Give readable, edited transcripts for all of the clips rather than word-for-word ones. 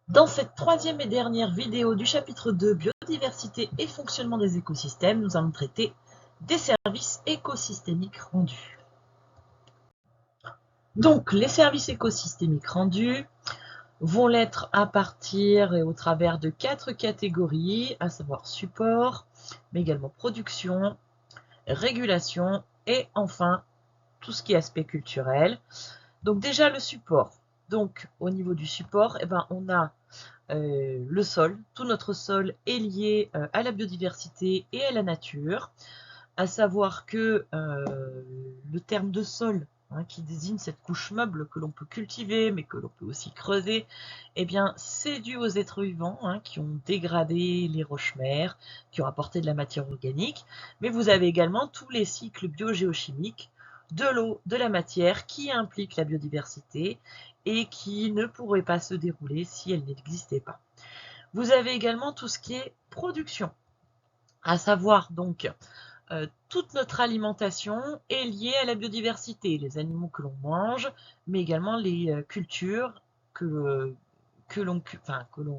Dans cette troisième et dernière vidéo du chapitre 2, biodiversité et fonctionnement des écosystèmes, nous allons traiter des services écosystémiques rendus. Donc, les services écosystémiques rendus vont l'être à partir et au travers de 4 catégories, à savoir support, mais également production, régulation et enfin tout ce qui est aspect culturel. Donc déjà le support. Donc au niveau du support, on a le sol. Tout notre sol est lié à la biodiversité et à la nature. À savoir que le terme de sol, qui désigne cette couche meuble que l'on peut cultiver, mais que l'on peut aussi creuser, eh bien, c'est dû aux êtres vivants qui ont dégradé les roches-mères, qui ont apporté de la matière organique. Mais vous avez également tous les cycles biogéochimiques de l'eau, de la matière, qui impliquent la biodiversité et qui ne pourraient pas se dérouler si elle n'existait pas. Vous avez également tout ce qui est production, à savoir donc toute notre alimentation est liée à la biodiversité, les animaux que l'on mange, mais également les cultures que l'on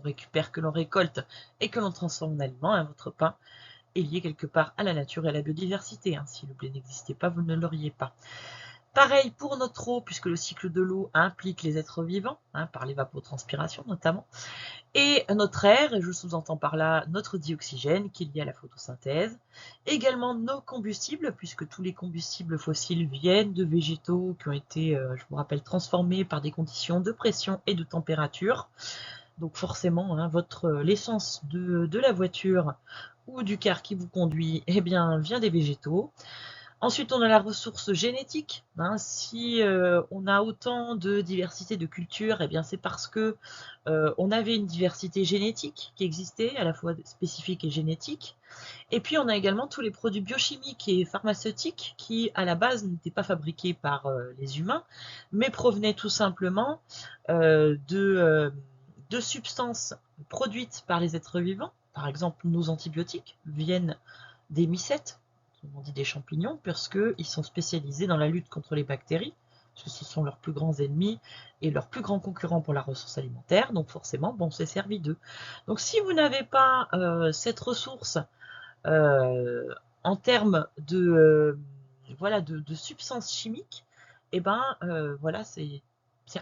récupère, que l'on récolte et que l'on transforme en aliments. Votre pain est lié quelque part à la nature et à la biodiversité. Si le blé n'existait pas, vous ne l'auriez pas. Pareil pour notre eau, puisque le cycle de l'eau implique les êtres vivants, par l'évapotranspiration notamment. Et notre air, et je sous-entends par là notre dioxygène qui est lié à la photosynthèse. Également nos combustibles, puisque tous les combustibles fossiles viennent de végétaux qui ont été, je vous rappelle, transformés par des conditions de pression et de température. Donc forcément, l'essence de la voiture ou du car qui vous conduit vient des végétaux. Ensuite, on a la ressource génétique. Si on a autant de diversité de cultures, c'est parce que on avait une diversité génétique qui existait, à la fois spécifique et génétique. Et puis, on a également tous les produits biochimiques et pharmaceutiques qui, à la base, n'étaient pas fabriqués par les humains, mais provenaient tout simplement de substances produites par les êtres vivants. Par exemple, nos antibiotiques viennent des mycètes, on dit des champignons, puisqu'ils sont spécialisés dans la lutte contre les bactéries, parce que ce sont leurs plus grands ennemis et leurs plus grands concurrents pour la ressource alimentaire, donc forcément, on s'est servi d'eux. Donc si vous n'avez pas cette ressource en termes de substances chimiques, c'est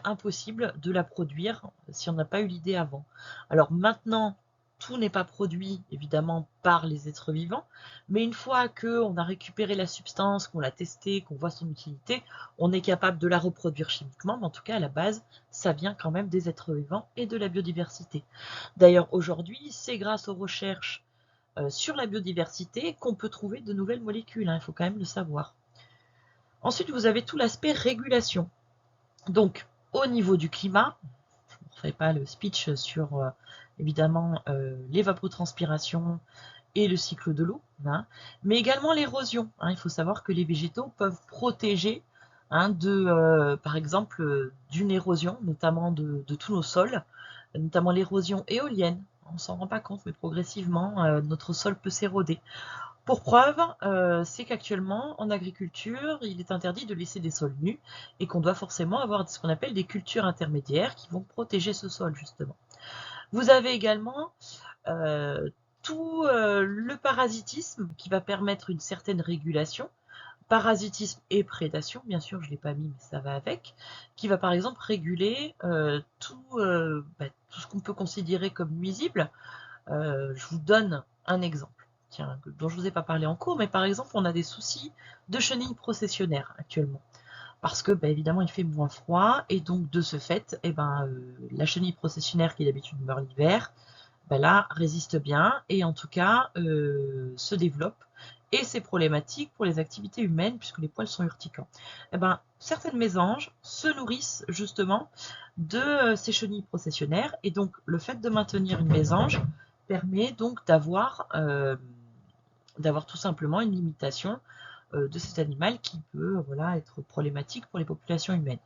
impossible de la produire si on n'a pas eu l'idée avant. Alors maintenant, tout n'est pas produit évidemment par les êtres vivants, mais une fois qu'on a récupéré la substance, qu'on l'a testée, qu'on voit son utilité, on est capable de la reproduire chimiquement, mais en tout cas à la base, ça vient quand même des êtres vivants et de la biodiversité. D'ailleurs aujourd'hui, c'est grâce aux recherches sur la biodiversité qu'on peut trouver de nouvelles molécules, il faut quand même le savoir. Ensuite, vous avez tout l'aspect régulation. Donc, au niveau du climat, je ne ferai pas le speech sur évidemment l'évapotranspiration et le cycle de l'eau, mais également l'érosion. Il faut savoir que les végétaux peuvent protéger par exemple, d'une érosion, notamment de tous nos sols, notamment l'érosion éolienne. On ne s'en rend pas compte, mais progressivement, notre sol peut s'éroder. Pour preuve, c'est qu'actuellement, en agriculture, il est interdit de laisser des sols nus et qu'on doit forcément avoir ce qu'on appelle des cultures intermédiaires qui vont protéger ce sol, justement. Vous avez également tout le parasitisme qui va permettre une certaine régulation. Parasitisme et prédation, bien sûr, je ne l'ai pas mis, mais ça va avec, qui va par exemple réguler tout ce qu'on peut considérer comme nuisible. Je vous donne un exemple, dont je ne vous ai pas parlé en cours, mais par exemple, on a des soucis de chenilles processionnaires actuellement. Parce que, évidemment, il fait moins froid, et donc de ce fait, la chenille processionnaire qui d'habitude meurt l'hiver, là, résiste bien, et en tout cas, se développe. Et c'est problématique pour les activités humaines, puisque les poils sont urticants. Certaines mésanges se nourrissent justement de ces chenilles processionnaires, et donc le fait de maintenir une mésange permet donc d'avoir tout simplement une limitation de cet animal qui peut être problématique pour les populations humaines.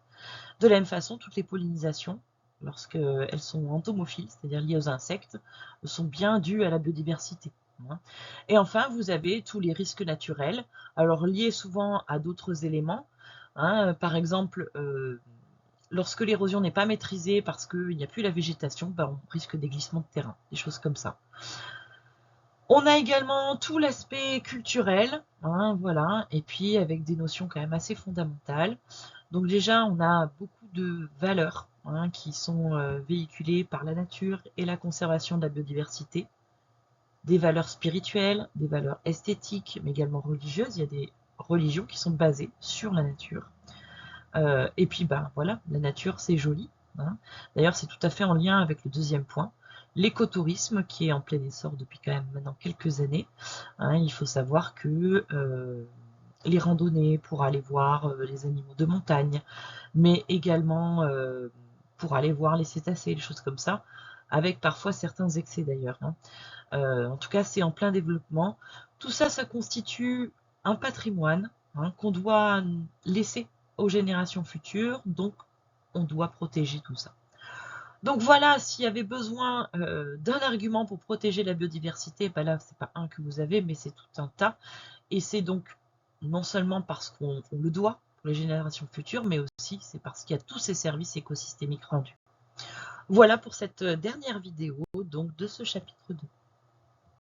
De la même façon, toutes les pollinisations, lorsqu'elles sont entomophiles, c'est-à-dire liées aux insectes, sont bien dues à la biodiversité. Et enfin, vous avez tous les risques naturels, alors liés souvent à d'autres éléments, par exemple lorsque l'érosion n'est pas maîtrisée parce qu'il n'y a plus la végétation, ben, on risque des glissements de terrain, des choses comme ça. On a également tout l'aspect culturel, hein, voilà, et puis avec des notions quand même assez fondamentales. Donc déjà, on a beaucoup de valeurs hein, qui sont véhiculées par la nature et la conservation de la biodiversité. Des valeurs spirituelles, des valeurs esthétiques, mais également religieuses. Il y a des religions qui sont basées sur la nature. Et puis, ben, voilà, la nature, c'est joli. Hein. D'ailleurs, c'est tout à fait en lien avec le deuxième point, l'écotourisme, qui est en plein essor depuis quand même maintenant quelques années. Hein, il faut savoir que les randonnées pour aller voir les animaux de montagne, mais également pour aller voir les cétacés, les choses comme ça, avec parfois certains excès d'ailleurs. Hein. En tout cas, c'est en plein développement. Tout ça, ça constitue un patrimoine hein, qu'on doit laisser aux générations futures, donc on doit protéger tout ça. Donc voilà, s'il y avait besoin d'un argument pour protéger la biodiversité, ben là, c'est pas un que vous avez, mais c'est tout un tas. Et c'est donc non seulement parce qu'on le doit pour les générations futures, mais aussi c'est parce qu'il y a tous ces services écosystémiques rendus. Voilà pour cette dernière vidéo donc de ce chapitre 2.